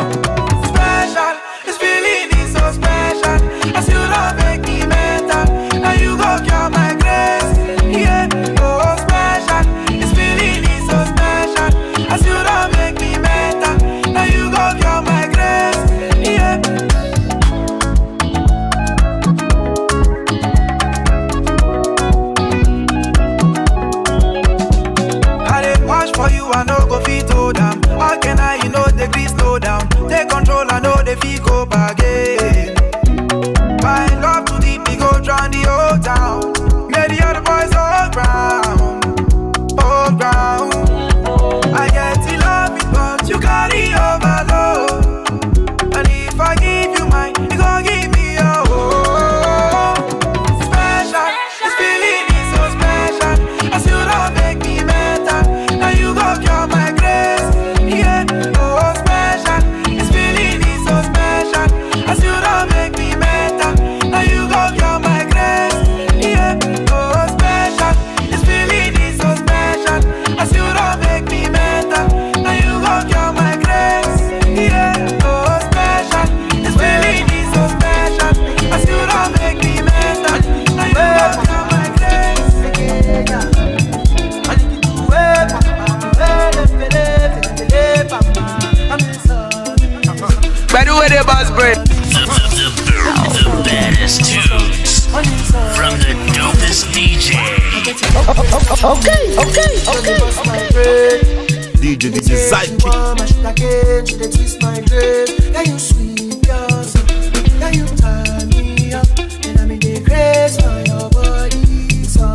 Special, this feeling is so special. I still don't make me mental. Now you go cure my grace, yeah. Oh, special, this feeling is so special. I still don't make me mental. Now you go cure my grace, yeah. For you, I know go fit hold down. How can I, you know, the grease slow down? Take control, I know the fee go back again. My love too deep, we go drown the whole town. Many the other boys all ground. I get to love it, but you carry overload. And if I give you mine, you gon' give me your own. Special, this feeling is so special. I still don't make me mental. Now you go cure my grace, yeah. Oh, special. The baddest tunes from the dopest DJ. Okay. DJ Zyke. She dey twist my brain. Can you sweep yourself? Can you turn me up? And I'm in the grace for your body. So.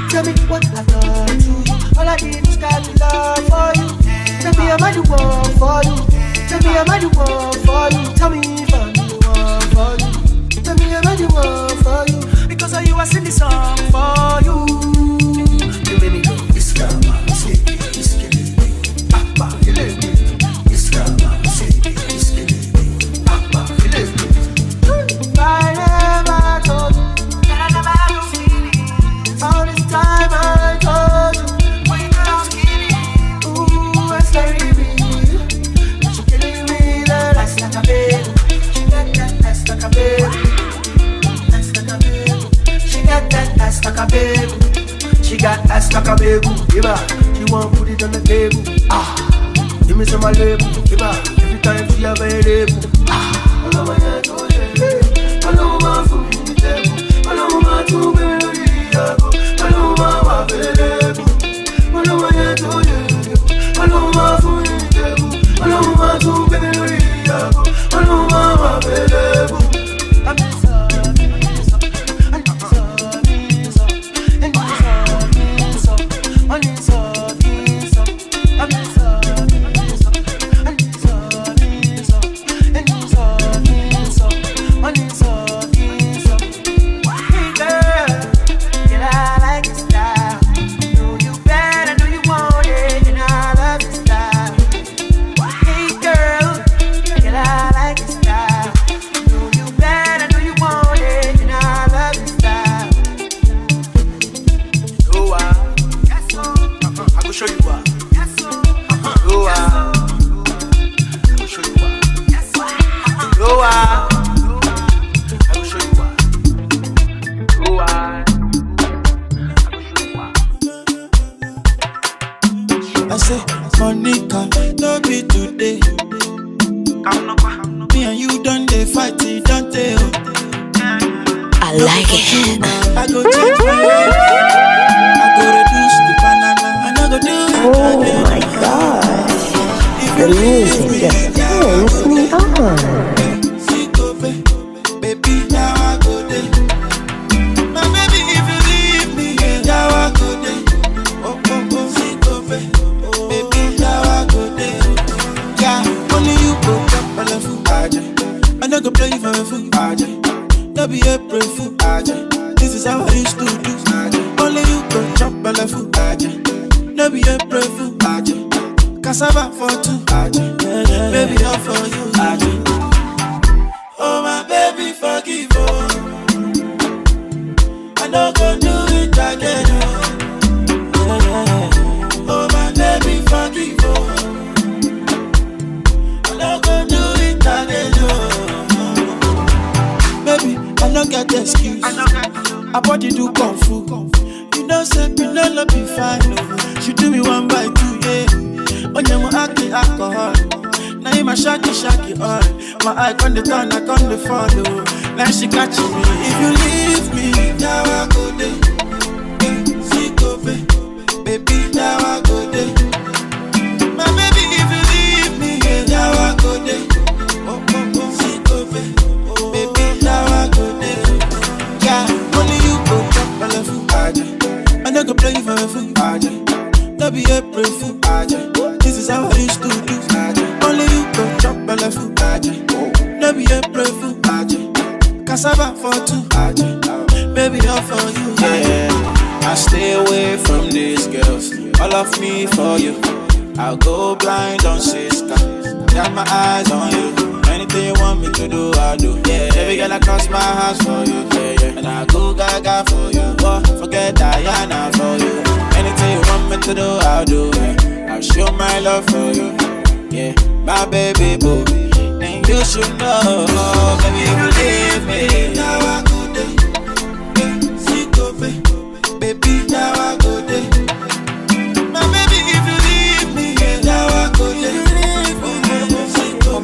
Tell me what I done to you. All I did is got love for you. Tell me I'm the one for you. Tell me I'm the one for you. Tell me if I'm the one for you. Tell me I'm the one for you. Because of you I sing this song for you. You make me go Iskama, say Iskele, Papa, Ilele, Iskama, say Iskele, Papa, Ilele. I never told you that I never had no feelings. All this time I told you when you thought I was kidding. Ooh, it's scary me. She killing me, that ass like a baby. She got that ass like a baby. Ass like a baby. She got that ass like a baby. She got ass like a baby. Give her. She want put it on the table. Give me some of my label. Give her. Every time she have a label. I love my head, oh yeah. I love my food in the table. I love my two baby. I love my baby. I love my head, oh yeah. I love my food in the table. I love my two baby. I love my baby.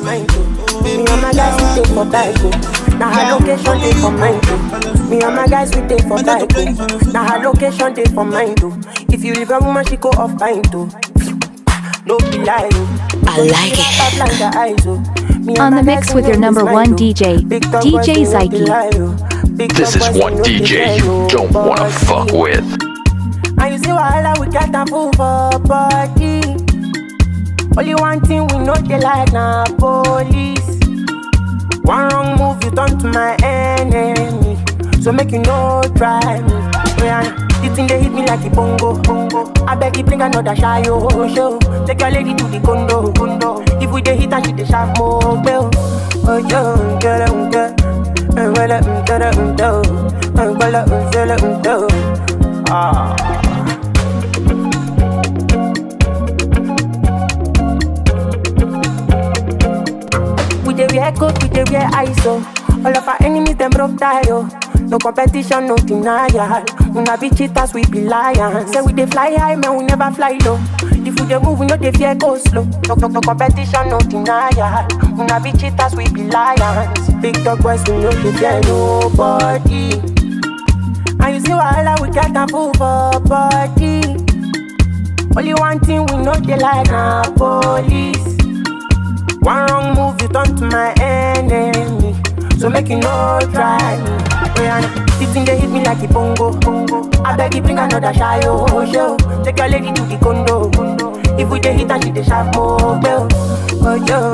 Mind guys we take for time. Now her location take for mine too. If you leave a woman, she go off mine too. No be lie. I like it. On the mix with your number one DJ, DJ Zyke. This is one DJ you don't wanna fuck with. And you see why we got a fool for body. Only one thing we know they like now police. One wrong move you turn to my enemy. So make you no try me. The thing they hit me like a bongo. I beg you bring another shy show. Take your lady to the condo. If we dey hit and she dey sharp more bell. Oh yo, ah. We dey wear coat, we dey wear ISO. All of our enemies them broke tie. No competition, no denial. We not be cheaters, we be lions. Say we dey fly high, man, we never fly low. If we dey move, we know they fear go slow. No competition, no denial. We not be cheaters, we be lions. Big dog boys, we know they fear nobody. And you see why we got a fool for body. Only one thing we know they like now police. One wrong move, you turn to my enemy. So make you no try me. The thing they hit me like a bongo. I beg you bring another shy show. Take your lady to the condo. If we dey hit and she dey sharp more bell. Oh yo,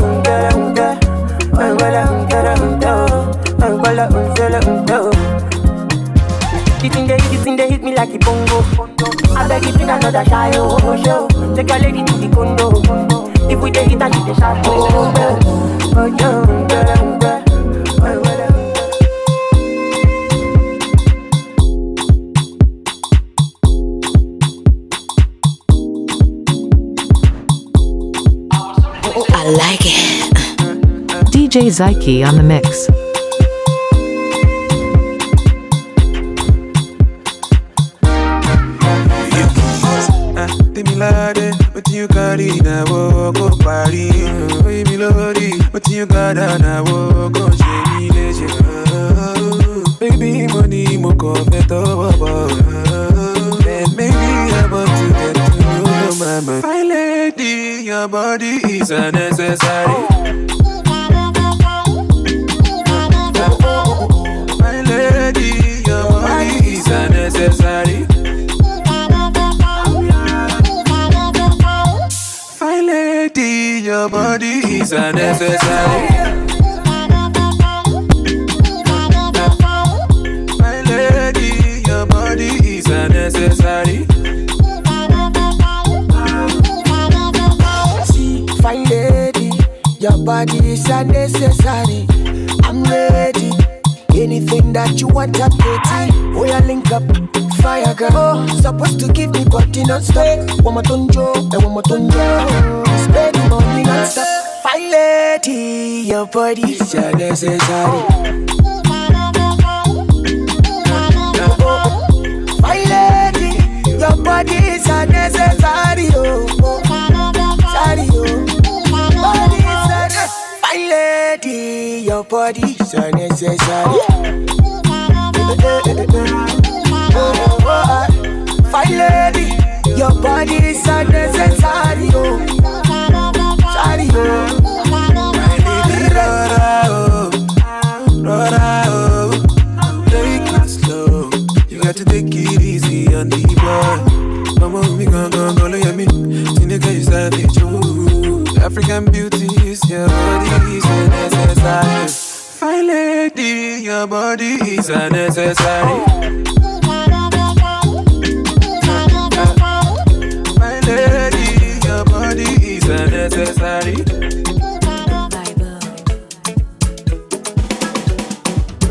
the thing they hit me like a bongo. I beg you bring another shy show. Take your lady to the condo. If we dey hit and she dey sharp more bell. Oh yo, I like it. DJ Zyke on the mix. What you got in a walk of party? Baby, Lodi, what you got on a walk of Jamie? Baby, money, more better. And maybe I want to get to know mama. My lady, your body is unnecessary. My lady, your body is unnecessary. Your body is unnecessary. My lady, your body is unnecessary. See, fine lady, your body is unnecessary. I'm ready. Anything that you want, I'm ready. Oh, yeah, link up. Fire girl, oh, supposed to give me body non-stop. One more tonjo, and one more tonjo. Spend money non-stop. Fine lady, your body is unnecessary. Fine lady, your body is unnecessary. Oh, sorry, oh. Body is unnecessary. Fine lady, your body is unnecessary. Fine lady, your body is unnecessary. Oh, sorry, oh. Take it slow. You got to take it easy on the boy. Mama, we gon' go look at me. Tineka, you savage, oh. African beauty is your body is unnecessary. Fine lady, your body is unnecessary. My lady, your body is unnecessary.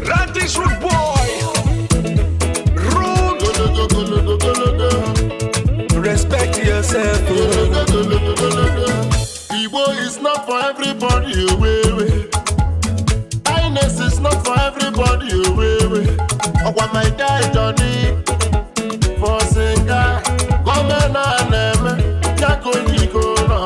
Randy's rude boy. Rude. Respect yourself. Igbo is not for everybody. Kindness is not for everybody. Oh, my guy Johnny for singer. Come on, Yako Yiko, no.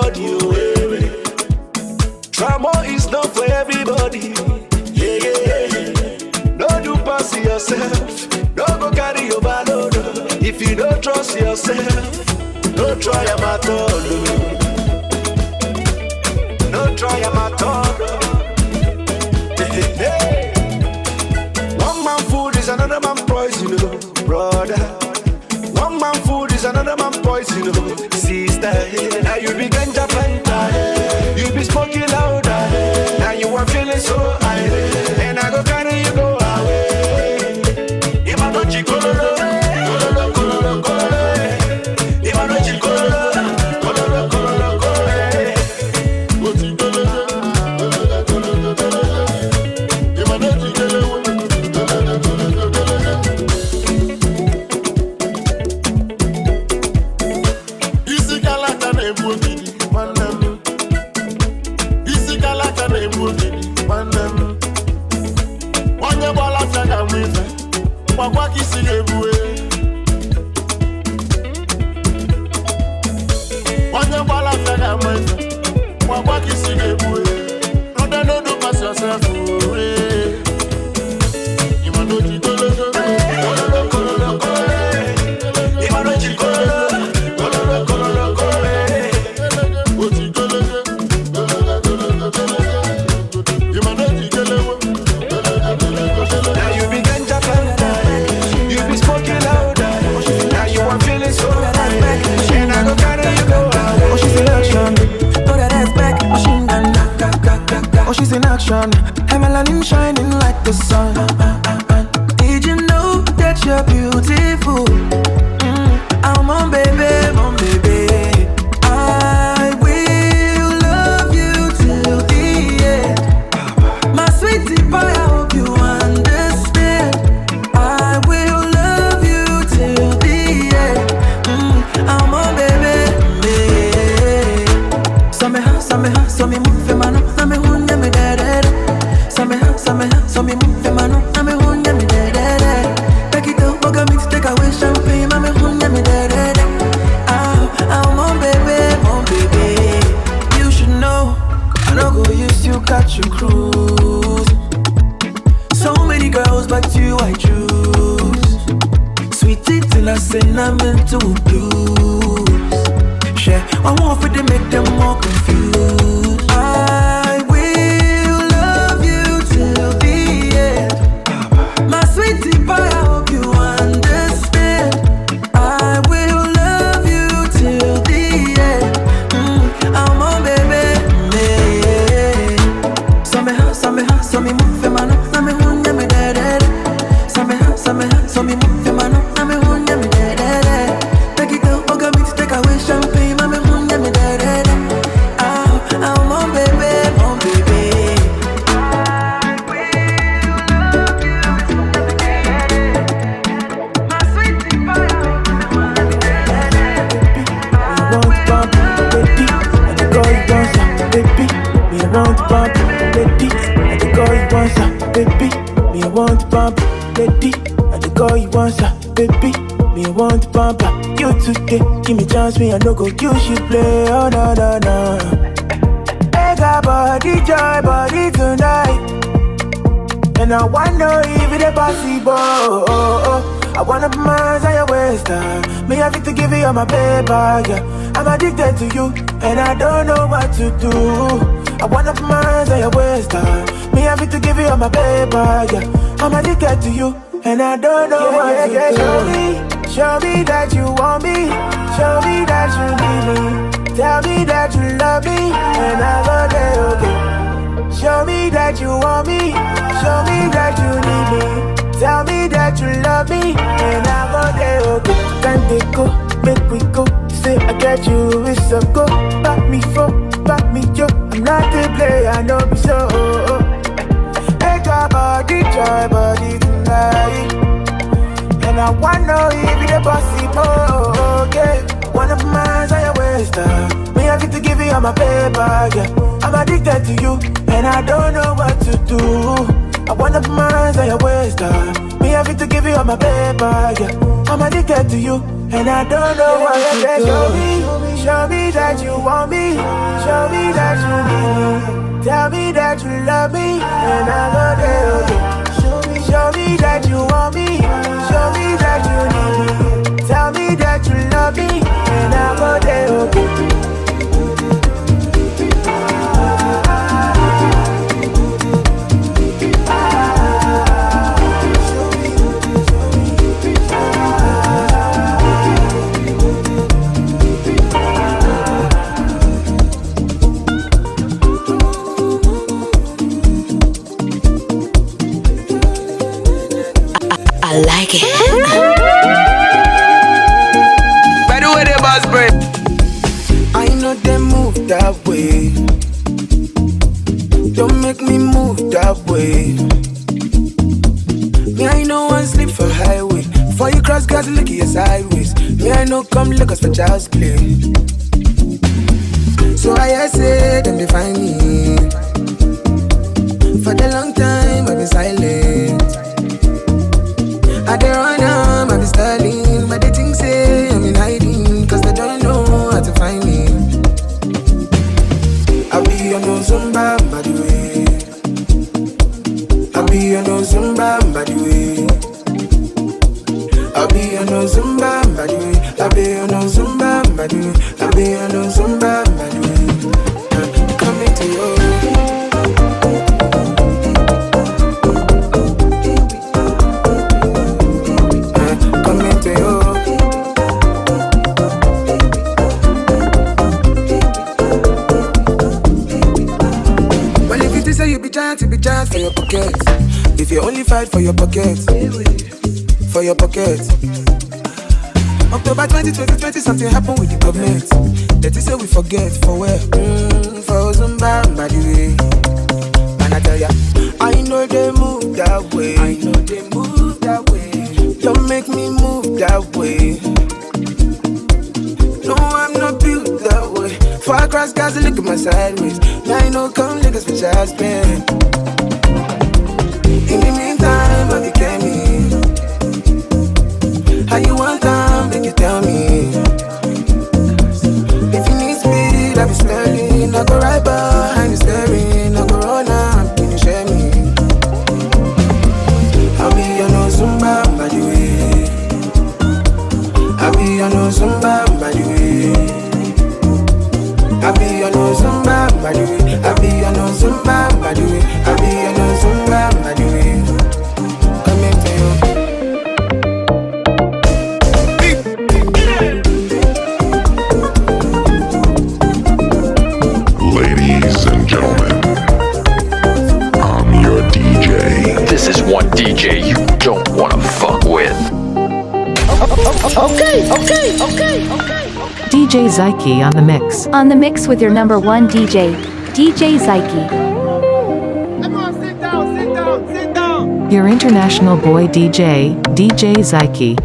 body, oh, baby. Drama is not for everybody. Yeah, yeah, yeah. No do pass yourself. No go carry your ballon. If you don't trust yourself, don't try them at all. Don't try them at all. Hey, hey, hey. One man food is another man poison, brother. One man food is another man poison, sister. Now you be ganja fanta, you be smoking louder. Now you are feeling so high, and I go carry you go away. If I don't chicololo, cololo, cololo, cololo. If I don't chicololo, cololo, cololo, cololo. If I don't chicololo. Her melanin shining like the sun. Did you know that you're beautiful? I'm on baby, mon baby. I will love you till the end. My sweetie pie, I hope you understand. I will love you till the end. I'm on baby, baby. So me move mano, so me hunde me dead. So me move mano, so me hunde me dead. Take it out, bugger me to take away champagne, me hunde me dead. I'm mon baby. You should know, I don't go use you, catch you cruise. So many girls, but you I choose. Sweetie till I say I'm into blues. Share, I want for to make them more confused. I will love you till the end. My sweetie pie, I hope you understand. I will love you till the end. I'm on baby. So me move mano, so me hunde me dead. So me move mano, so me hunde me dead. Take it out, bugger me to take away champagne, me hunde me dead. I'm on baby. My sweetie pie, me want bump, baby. And the girl you want, baby. Me want bump, you today. Give me chance, me I no go. You should play, oh no. I got body joy, body tonight. And I wonder if it's possible. I wanna put my hands on your waist, me have to give you all my paper, yeah. I'm addicted to you, and I don't know what to do. I wanna put my hands on your waist, me have to give you all my paper, yeah. I'm addicted to you, and I don't know what to do. Show me that you want me. Show me that you need me. Tell me that you love me, and I go there, okay. Show me that you want me. Show me that you need me. Tell me that you love me, and I go there, okay. Time they go, make we go. Say I get you, it's a go. Back me for, back me yo. I'm not the player, I know me so. Hey, got body joy, body tonight. And I wanna if it's possible, okay. One of my hands on your waist, me have to give you all my paper, yeah. I'm addicted to you, and I don't know what to do. I wanna put my hands on your waist, me have to give you all my paper, yeah. I'm addicted to you, and I don't know what to do. Show me that you want me. Show me that you need me. Tell me that you love me, and I go there. Show me that you want me. Show me that you need me. Tell me that you love me, and I go there. I like it. By the way, the boss break. I know they move that way. Don't make me move that way. Me, I know one sleep for highway. Before you cross, gas look you sideways. Me, I know come look us for child's play. So I say them define me. For the long time I've been silent. I dey run am, I be styling, but they think say I'm in hiding, cause they don't know how to find me. I be on no Zumba, by the way. I be on no Zumba, by the way. I be on no Zumba, by the way. I be on no Zumba, by the way. I be on no Zumba, by the way. Coming to you. To be giant for your pocket. If you only fight for your pocket, for your pocket. October 2020, something happened with the government. That is say we forget for where? For Zumba, by the way. And I tell ya, I know they move that way. I know they move that way. Don't make me move that way. No, I'm not built that way. Far across guys, look at my sideways. Now I know come niggas for child's play. In the meantime, I became me. How you want time, make you tell me. If you need speed, I be sterling. I go right behind the steering. I go run up, can you share me? I'll be on no Zumba, by the way. I'll be on no Zumba, by the way. I be on no Zumba, by the way. I be on no Zumba, by the way. I be on no Zumba, by the way. Come into you. Ladies and gentlemen, I'm your DJ. This is one DJ you don't wanna fuck with. Okay. DJ Zyke on the mix. On the mix with your number one DJ, DJ Zyke. Everyone sit down. Your international boy DJ, DJ Zyke.